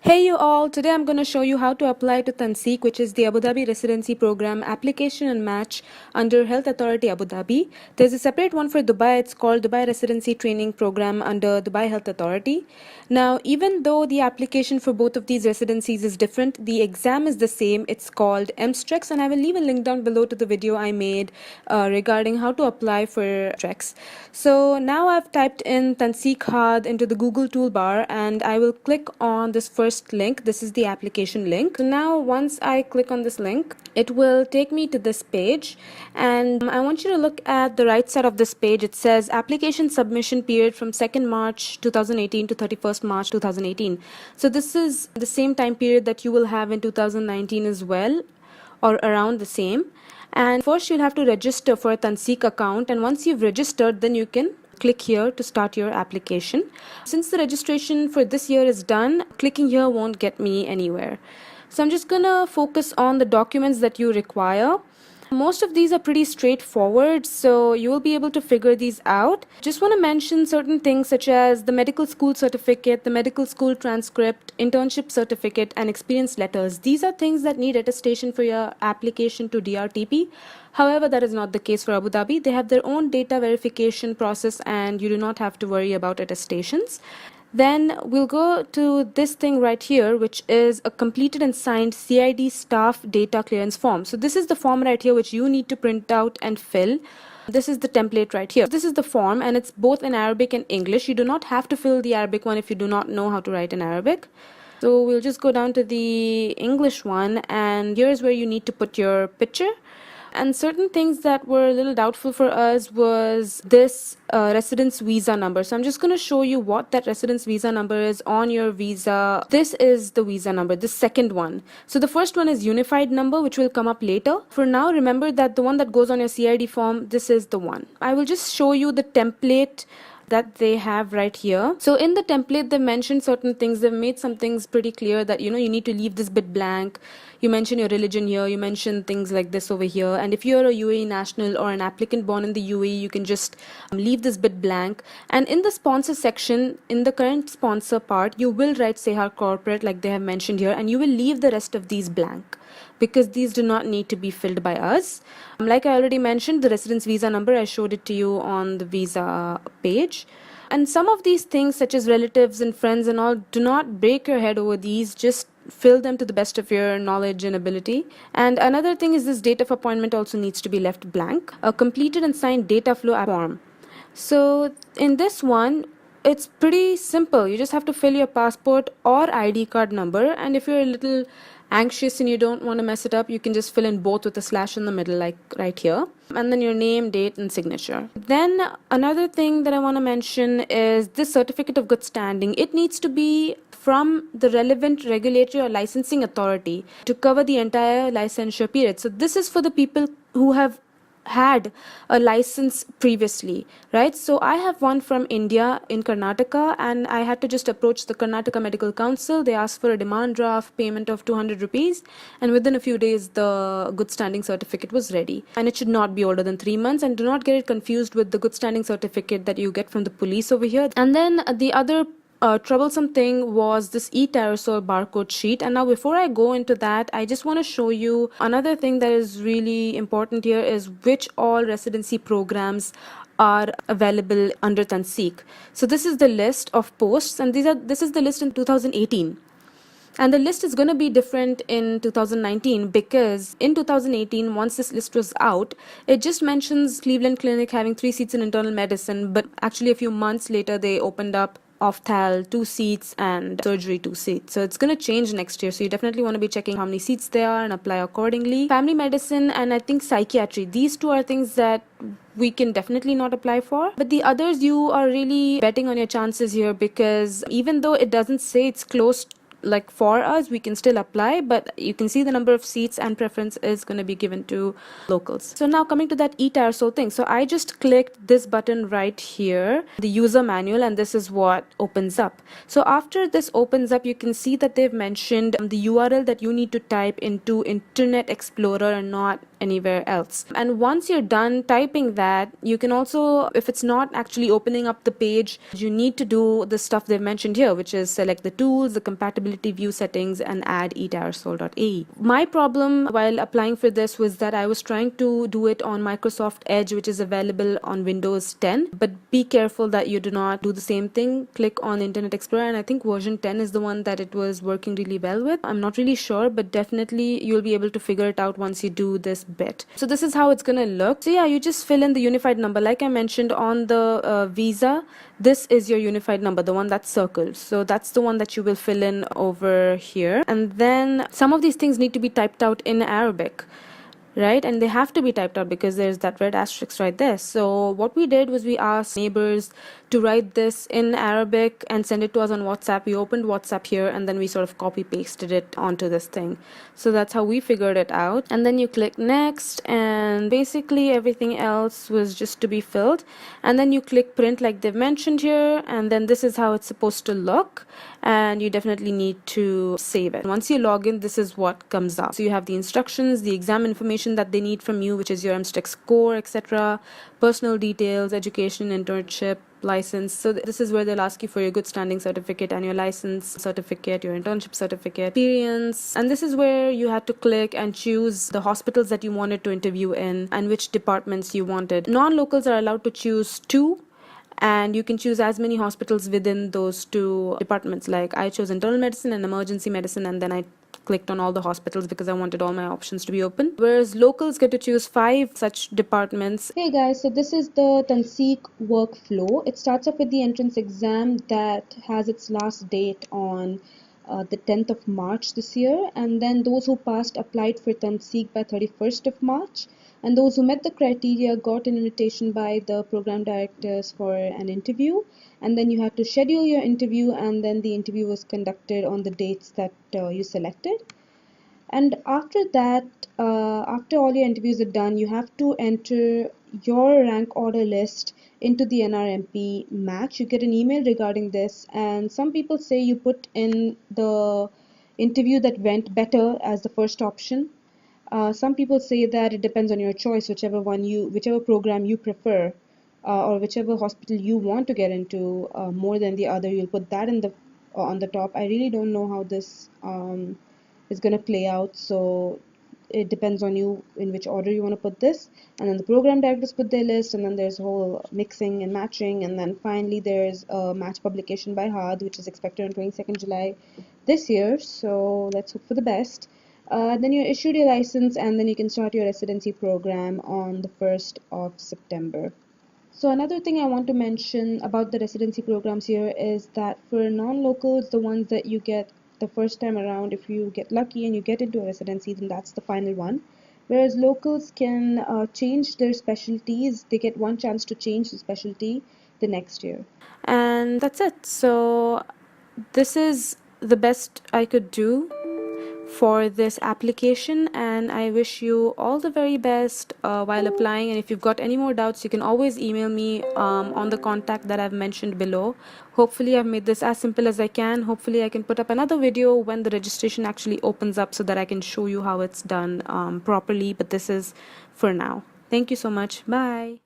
Hey you all, today I'm going to show you how to apply to TANSEEQ, which is the Abu Dhabi Residency Program application and match under Health Authority Abu Dhabi. There's a separate one for Dubai. It's called Dubai Residency Training Program under Dubai Health Authority. Now, even though the application for both of these residencies is different, the exam is the same. It's called EMSTREX, and I will leave a link down below to the video I made regarding how to apply for EMSTREX. So now I've typed in TANSEEQ into the Google toolbar, and I will click on this first link. This is the application link. So now once I click on this link, it will take me to this page, and I want you to look at the right side of this page. It says application submission period from 2nd March 2018 to 31st March 2018. So this is the same time period that you will have in 2019 as well, or around the same. And first you'll have to register for a TANSEEQ account, and once you've registered, then you can click here to start your application. Since the registration for this year is done, clicking here won't get me anywhere. So I'm just gonna focus on the documents that you require. Most of these are pretty straightforward, so you will be able to figure these out. Just want to mention certain things such as the medical school certificate, the medical school transcript, internship certificate, and experience letters. These are things that need attestation for your application to DRTP. However, that is not the case for Abu Dhabi. They have their own data verification process, and you do not have to worry about attestations. Then we'll go to this thing right here, which is a completed and signed CID staff data clearance form. So this is the form right here which you need to print out and fill. This is the template right here. This is the form, and it's both in Arabic and English. You do not have to fill the Arabic one if you do not know how to write in Arabic. So we'll just go down to the English one, and here's where you need to put your picture. And certain things that were a little doubtful for us was this residence visa number. So I'm just going to show you what that residence visa number is on your visa. This is the visa number, the second one. So the first one is unified number, which will come up later. For now, remember that the one that goes on your CID form, this is the one. I will just show you the template that they have right here. So in the template, they mentioned certain things. They've made some things pretty clear that you need to leave this bit blank. You mention your religion here, you mention things like this over here, and if you're a UAE national or an applicant born in the UAE, you can just leave this bit blank. And in the sponsor section, in the current sponsor part, you will write Sehar Corporate like they have mentioned here, and you will leave the rest of these blank, because these do not need to be filled by us. Like I already mentioned, the residence visa number, I showed it to you on the visa page. And some of these things, such as relatives and friends and all, do not break your head over these. Just fill them to the best of your knowledge and ability. And another thing is this date of appointment also needs to be left blank. A completed and signed data flow form. So in this one, it's pretty simple. You just have to fill your passport or ID card number, and if you're a little anxious and you don't want to mess it up, you can just fill in both with a slash in the middle, like right here, and then your name, date, and signature. Then another thing that I want to mention is this certificate of good standing. It needs to be from the relevant regulatory or licensing authority to cover the entire licensure period. So this is for the people who have had a license previously, right? So I have one from India in Karnataka, and I had to just approach the Karnataka Medical Council. They asked for a demand draft payment of 200 rupees, and within a few days the good standing certificate was ready. And it should not be older than 3 months, and do not get it confused with the good standing certificate that you get from the police over here. And then the other troublesome thing was this e-Terrasol barcode sheet. And now before I go into that, I just want to show you another thing that is really important here, is which all residency programs are available under TANSEEQ. So this is the list of posts, and this is the list in 2018. And the list is going to be different in 2019, because in 2018, once this list was out, it just mentions Cleveland Clinic having 3 seats in internal medicine, but actually a few months later they opened up Ophthal 2 seats and surgery 2 seats. So it's going to change next year, so you definitely want to be checking how many seats there are and apply accordingly. Family medicine and I think psychiatry, these two are things that we can definitely not apply for, but the others you are really betting on your chances here, because even though it doesn't say it's close like for us, we can still apply, but you can see the number of seats and preference is going to be given to locals. So now coming to that e-Terrasol thing, so I just clicked this button right here, the user manual, and this is what opens up. So after this opens up, you can see that they've mentioned the URL that you need to type into Internet Explorer and not anywhere else. And once you're done typing that, you can also, if it's not actually opening up the page, you need to do the stuff they've mentioned here, which is select the tools, the compatibility view settings, and add eTarsol.ae. My problem while applying for this was that I was trying to do it on Microsoft Edge, which is available on Windows 10, but be careful that you do not do the same thing. Click on Internet Explorer, and I think version 10 is the one that it was working really well with. I'm not really sure, but definitely you'll be able to figure it out once you do this bit. So this is how it's gonna look. So yeah, you just fill in the unified number. Like I mentioned on the visa, this is your unified number, the one that's circled. So that's the one that you will fill in over here. And then some of these things need to be typed out in Arabic, right? And they have to be typed out because there's that red asterisk right there. So what we did was we asked neighbors to write this in Arabic and send it to us on WhatsApp. We opened WhatsApp here and then we sort of copy pasted it onto this thing. So that's how we figured it out. And then you click next, and basically everything else was just to be filled. And then you click print like they've mentioned here, and then this is how it's supposed to look. And you definitely need to save it. Once you log in, this is what comes up. So you have the instructions, the exam information that they need from you, which is your EMSTREX score, etc., personal details, education, internship, license. So this is where they'll ask you for your good standing certificate and your license certificate, your internship certificate, experience. And this is where you had to click and choose the hospitals that you wanted to interview in and which departments you wanted. Non-locals are allowed to choose 2, and you can choose as many hospitals within those 2 departments. Like I chose internal medicine and emergency medicine, and then I clicked on all the hospitals because I wanted all my options to be open. Whereas locals get to choose 5 such departments. Hey guys, so this is the TANSEEQ workflow. It starts off with the entrance exam that has its last date on the 10th of March this year, and then those who passed applied for TANSEEQ by 31st of March. And those who met the criteria got an invitation by the program directors for an interview. And then you had to schedule your interview, and then the interview was conducted on the dates that you selected. And after that, after all your interviews are done, you have to enter your rank order list into the NRMP match. You get an email regarding this, and some people say you put in the interview that went better as the first option. Some people say that it depends on your choice, whichever program you prefer, or whichever hospital you want to get into more than the other, you'll put that in the on the top. I really don't know how this is going to play out, so it depends on you in which order you want to put this. And then the program directors put their list, and then there's whole mixing and matching, and then finally there's a match publication by HAD, which is expected on 22nd July this year. So let's hope for the best. Then you're issued your license, and then you can start your residency program on the 1st of September. So another thing I want to mention about the residency programs here is that for non-locals, the ones that you get the first time around, if you get lucky and you get into a residency, then that's the final one. Whereas locals can change their specialties. They get one chance to change the specialty the next year. And that's it. So this is the best I could do for this application, and I wish you all the very best while applying. And if you've got any more doubts, you can always email me on the contact that I've mentioned below. Hopefully I've made this as simple as I can. Hopefully I can put up another video when the registration actually opens up so that I can show you how it's done properly, but this is for now. Thank you so much. Bye.